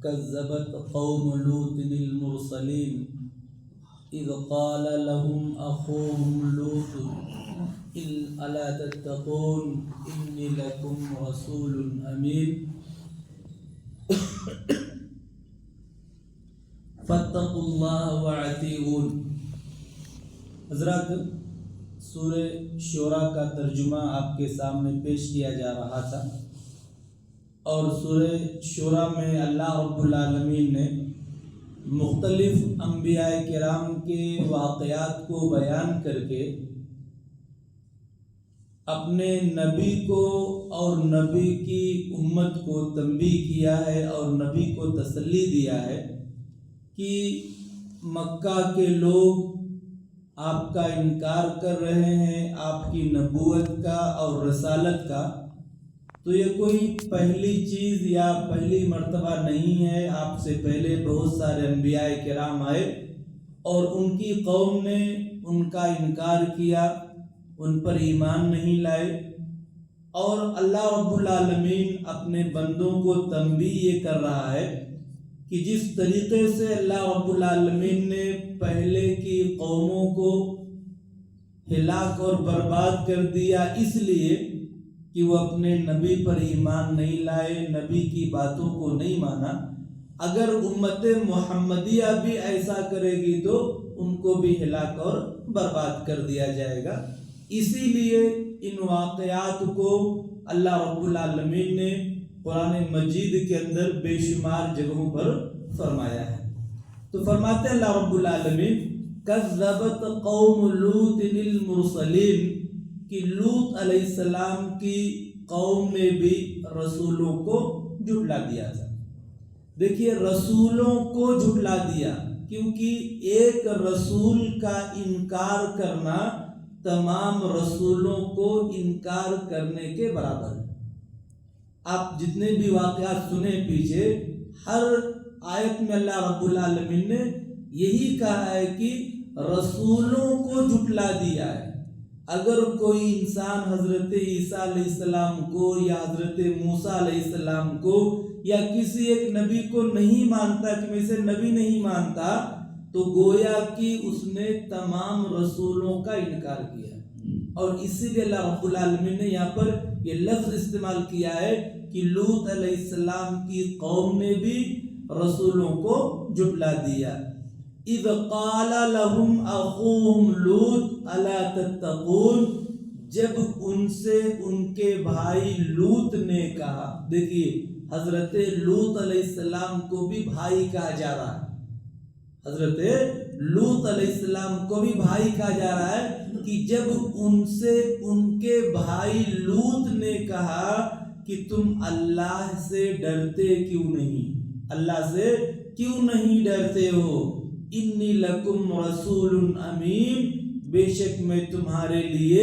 كذبت قوم لوط المرسلين إذ قال لهم أخوهم لوط ألا تتقون إني لكم رسول أمين فاتقوا الله وأطيعون۔ حضرات، سورہ شورى کا ترجمہ آپ کے سامنے پیش کیا جا رہا تھا، اور سورہ شورى میں اللہ رب العالمین نے مختلف انبیاء کرام کے واقعات کو بیان کر کے اپنے نبی کو اور نبی کی امت کو تنبیہ کیا ہے اور نبی کو تسلی دیا ہے کہ مکہ کے لوگ آپ کا انکار کر رہے ہیں، آپ کی نبوت کا اور رسالت کا، تو یہ کوئی پہلی چیز یا پہلی مرتبہ نہیں ہے۔ آپ سے پہلے بہت سارے انبیاء کرام آئے اور ان کی قوم نے ان کا انکار کیا، ان پر ایمان نہیں لائے، اور اللہ رب العالمین اپنے بندوں کو تنبیہ یہ کر رہا ہے کہ جس طریقے سے اللہ رب العالمین نے پہلے کی قوموں کو ہلاک اور برباد کر دیا اس لیے کہ وہ اپنے نبی پر ایمان نہیں لائے، نبی کی باتوں کو نہیں مانا، اگر امت محمدیہ بھی ایسا کرے گی تو ان کو بھی ہلاک اور برباد کر دیا جائے گا۔ اسی لیے ان واقعات کو اللہ رب العالمین نے قرآن مجید کے اندر بے شمار جگہوں پر فرمایا ہے۔ تو فرماتے ہیں اللہ رب العالمین کذبت قوم لوط المرسلین، کہ لوط علیہ السلام کی قوم نے بھی رسولوں کو جھٹلا دیا تھا۔ دیکھیے، رسولوں کو جھٹلا دیا، کیونکہ ایک رسول کا انکار کرنا تمام رسولوں کو انکار کرنے کے برابر ہے۔ آپ جتنے بھی واقعات سنیں پیچھے، ہر آیت میں اللہ رب العالمین نے یہی کہا ہے کہ رسولوں کو جھٹلا دیا ہے۔ اگر کوئی انسان حضرت عیسیٰ علیہ السلام کو یا حضرت موسیٰ علیہ السلام کو یا کسی ایک نبی کو نہیں مانتا، کہ میں سے نبی نہیں مانتا، تو گویا کہ اس نے تمام رسولوں کا انکار کیا، اور اسی لیے اللہ رب العالمین نے یہاں پر یہ لفظ استعمال کیا ہے کہ لوط علیہ السلام کی قوم نے بھی رسولوں کو جھٹلا دیا۔ اذ قال لهم اخوهم لوط الا تتقون، جب ان سے ان کے بھائی لوط نے کہا۔ دیکھیے، حضرت لوط علیہ السلام کو بھی بھائی کہا جا رہا ہے، حضرت لوط علیہ السلام کو بھی بھائی کہا جا رہا ہے کہ جب ان سے ان کے بھائی لوط نے کہا کہ تم اللہ سے ڈرتے کیوں نہیں، اللہ سے کیوں نہیں ڈرتے ہو، انی لکم رسول امین، بے شک میں تمہارے لیے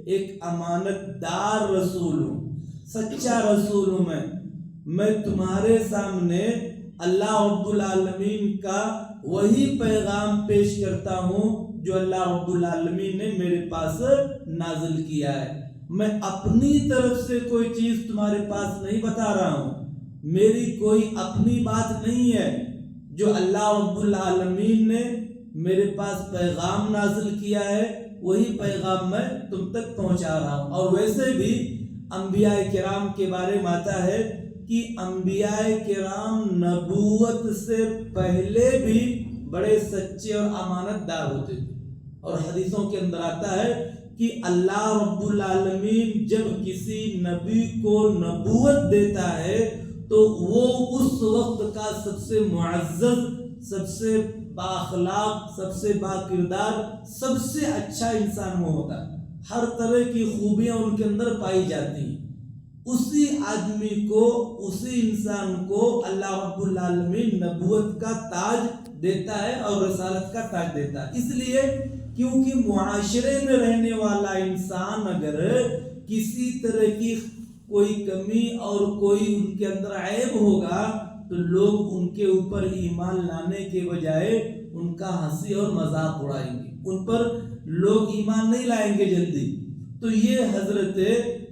ایک امانت دار رسول ہوں، سچا رسول ہوں، میں تمہارے سامنے اللہ رب العالمین کا وہی پیغام پیش کرتا ہوں جو اللہ رب العالمین نے میرے پاس نازل کیا ہے۔ میں اپنی طرف سے کوئی چیز تمہارے پاس نہیں بتا رہا ہوں، میری کوئی اپنی بات نہیں ہے، جو اللہ رب العالمین نے میرے پاس پیغام نازل کیا ہے وہی پیغام میں تم تک پہنچا رہا ہوں۔ اور ویسے بھی انبیاء کرام کے بارے میں آتا ہے کہ انبیاء کرام نبوت سے پہلے بھی بڑے سچے اور امانت دار ہوتے تھے، اور حدیثوں کے اندر آتا ہے کہ اللہ رب العالمین جب کسی نبی کو نبوت دیتا ہے تو وہ اس وقت کا سب سے معزز، سب سے بااخلاق، سب سے باکردار، سب سے اچھا انسان وہ ہوتا ہے، ہر طرح کی خوبیاں ان کے اندر پائی جاتی ہیں۔ اسی آدمی کو، اسی انسان کو اللہ رب العالمین نبوت کا تاج دیتا ہے اور رسالت کا تاج دیتا ہے، اس لیے کیونکہ معاشرے میں رہنے والا انسان اگر کسی طرح کی کوئی کمی اور کوئی ان کے اندر عیب ہوگا تو لوگ ان کے اوپر ایمان لانے کے بجائے ان کا ہنسی اور مذاق اڑائیں گے، ان پر لوگ ایمان نہیں لائیں گے جلدی۔ تو یہ حضرت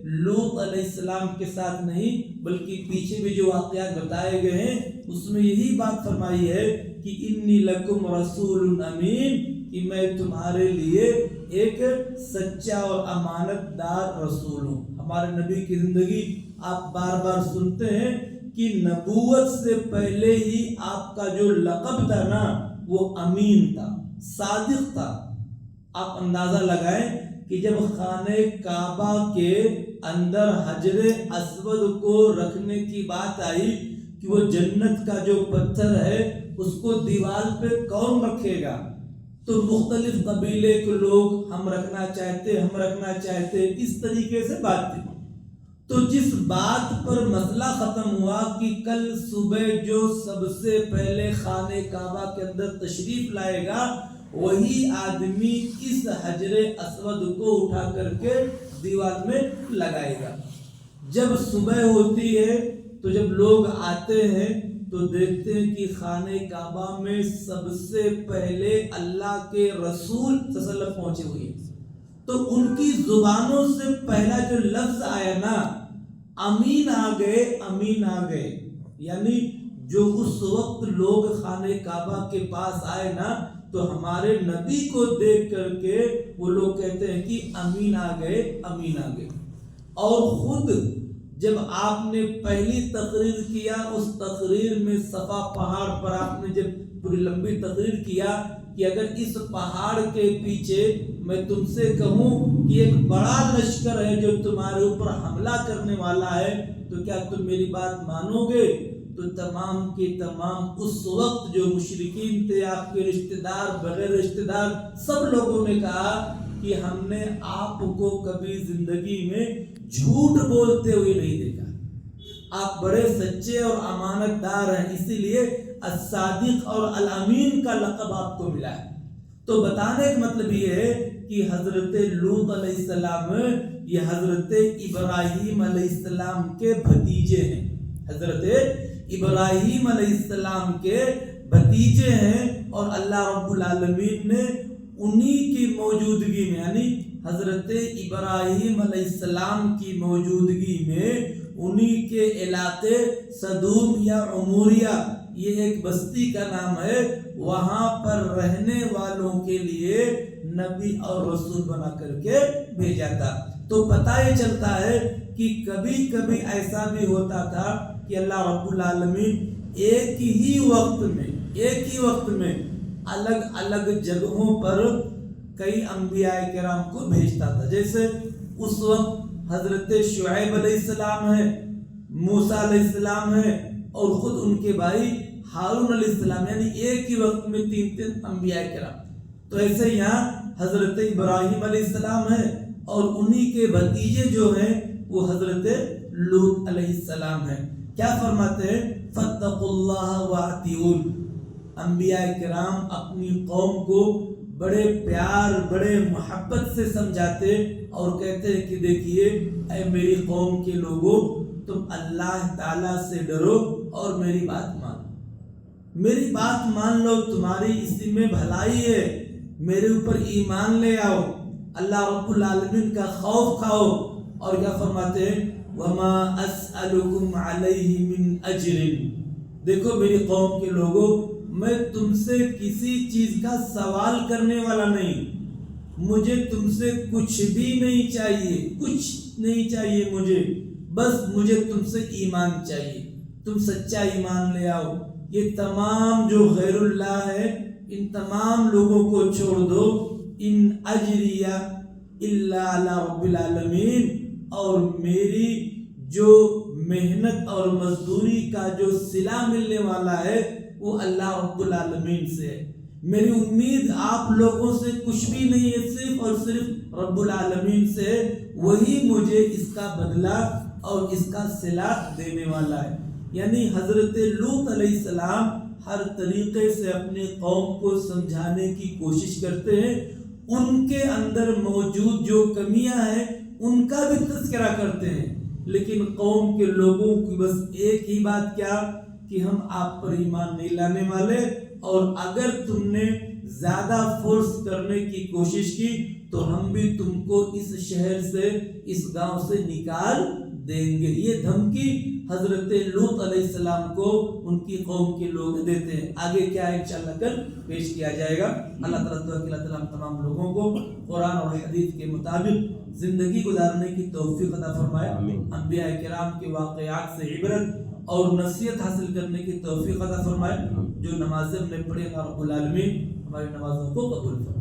لوط علیہ السلام کے ساتھ نہیں بلکہ پیچھے بھی جو واقعات بتائے گئے ہیں اس میں یہی بات فرمائی ہے کہ انی لکم رسول امین، کہ میں تمہارے لیے ایک سچا اور امانت دار رسول ہوں۔ ہمارے نبی کی زندگی آپ بار بار سنتے ہیں کہ نبوت سے پہلے ہی آپ کا جو لقب تھا نا وہ امین تھا، صادق تھا۔ آپ اندازہ لگائیں کہ جب خانہ کعبہ کے اندر حجر اسود کو رکھنے کی بات آئی کہ وہ جنت کا جو پتھر ہے اس کو دیوار پہ کون رکھے گا، تو مختلف قبیلے کے لوگ ہم رکھنا چاہتے اس طریقے سے بات تھی۔ تو جس بات پر مسئلہ ختم ہوا کہ کل صبح جو سب سے پہلے خانہ کعبہ کے اندر تشریف لائے گا وہی آدمی اس حجر اسود کو اٹھا کر کے دیوار میں لگائے گا۔ جب صبح ہوتی ہے تو جب لوگ آتے ہیں تو دیکھتے ہیں کہ خانہ کعبہ میں سب سے پہلے اللہ کے رسول صلی اللہ علیہ وسلم پہنچے ہوئے ہیں، تو ان کی زبانوں سے پہلا جو لفظ آیا نا امین آ گئے، یعنی جو اس وقت لوگ خانہ کعبہ کے پاس آئے نا تو ہمارے نبی کو دیکھ کر کے وہ لوگ کہتے ہیں کہ امین آ گئے۔ اور خود جب آپ نے پہلی تقریر کیا اس تقریر میں صفا پہاڑ پر آپ نے جب پوری لمبی تقریر کیا کہ اگر اس پہاڑ کے پیچھے میں تم سے کہوں کہ ایک بڑا لشکر ہے جو تمہارے اوپر حملہ کرنے والا ہے تو کیا تم میری بات مانو گے؟ تو تمام کے تمام اس وقت جو مشرکین تھے، آپ کے رشتہ دار بغیر رشتہ دار، سب لوگوں نے کہا کہ ہم نے آپ کو کبھی زندگی میں جھوٹ بولتے ہوئے نہیں دیکھا، آپ بڑے سچے اور امانت دار ہیں، اسی لیے الصادق اور الامین کا لقب آپ کو ملا ہے۔ تو بتانے کا مطلب یہ ہے کہ حضرت لوط علیہ السلام یہ حضرت ابراہیم علیہ السلام کے بھتیجے ہیں، حضرت ابراہیم علیہ السلام کے بھتیجے ہیں، اور اللہ رب العالمین نے انہی کی موجودگی میں یعنی حضرت ابراہیم علیہ السلام کی موجودگی میں انہی کے علاقے صدوم یا عموریہ، یہ ایک بستی کا نام ہے، وہاں پر رہنے والوں کے لیے نبی اور رسول بنا کر کے بھیجا تھا۔ تو پتہ یہ چلتا ہے کہ کبھی کبھی ایسا بھی ہوتا تھا کہ اللہ رب العالمین ایک ہی وقت میں الگ الگ جگہوں پر کئی انبیاء کرام کو بھیجتا تھا۔ جیسے اس وقت حضرت شعیب علیہ السلام ہے، موسیٰ علیہ السلام ہے، اور خود ان کے بھائی ہارون علیہ السلام، یعنی ایک ہی وقت میں تین انبیاء کرام۔ تو ایسے یہاں حضرت ابراہیم علیہ السلام ہے اور انہی کے بھتیجے جو ہیں وہ حضرت لوط علیہ السلام ہیں۔ کیا فرماتے ہیں؟ فاتقوا اللہ واطیعون۔ انبیاء کرام اپنی قوم کو بڑے پیار بڑے محبت سے سمجھاتے اور کہتے ہیں کہ دیکھیے اے میری قوم کے لوگوں، تم اللہ تعالیٰ سے ڈرو اور میری بات مان لو، تمہاری اسی میں بھلائی ہے، میرے اوپر ایمان لے آؤ، اللہ رب العالمین کا خوف کھاؤ۔ اور کیا فرماتے ہیں؟ وما اسألکم علیہ من اجر۔ دیکھو میری قوم کے لوگوں، میں تم سے کسی چیز کا سوال کرنے والا نہیں، مجھے تم سے کچھ بھی نہیں چاہیے مجھے، بس مجھے تم سے ایمان چاہیے، تم سچا ایمان لے آؤ۔ یہ تمام جو غیر اللہ ہے ان تمام لوگوں کو چھوڑ دو، ان اجریہ الا علی رب العالمین، اور میری جو محنت اور مزدوری کا جو صلہ ملنے والا ہے وہ اللہ رب العالمین سے ہے، میری امید آپ لوگوں سے کچھ بھی نہیں ہے، صرف اور صرف رب العالمین سے، وہی مجھے اس کا بدلہ اور اس کا صلہ دینے والا ہے۔ یعنی حضرت لوط علیہ السلام ہر طریقے سے اپنی قوم کو سمجھانے کی کوشش کرتے ہیں، ان کے اندر موجود جو کمیاں ہیں ان کا بھی تذکرہ کرتے ہیں، لیکن قوم کے لوگوں کی بس ایک ہی بات کیا کہ ہم آپ پر ایمان نہیں لانے والے، اور اگر تم نے زیادہ فورس کرنے کی کوشش کی تو ہم بھی تم کو اس شہر سے اس گاؤں سے نکال دیں گے. یہ دھمکی حضرت لوط علیہ السلام کو ان کی قوم کے لوگ دیتے ہیں. آگے کیا ہے انشاءاللہ کل پیش کیا جائے گا. اللہ تعالیٰ ہم تمام لوگوں کو قرآن اور حدیث کے مطابق زندگی گزارنے کی توفیق عطا فرمائے. انبیاء کرام کے واقعات سے عبرت اور نصیحت حاصل کرنے کی توفیق عطا فرمائے. جو نمازیں ہم نے پڑھی اللہ رب العالمین ہماری نمازوں کو قبول فرمائے.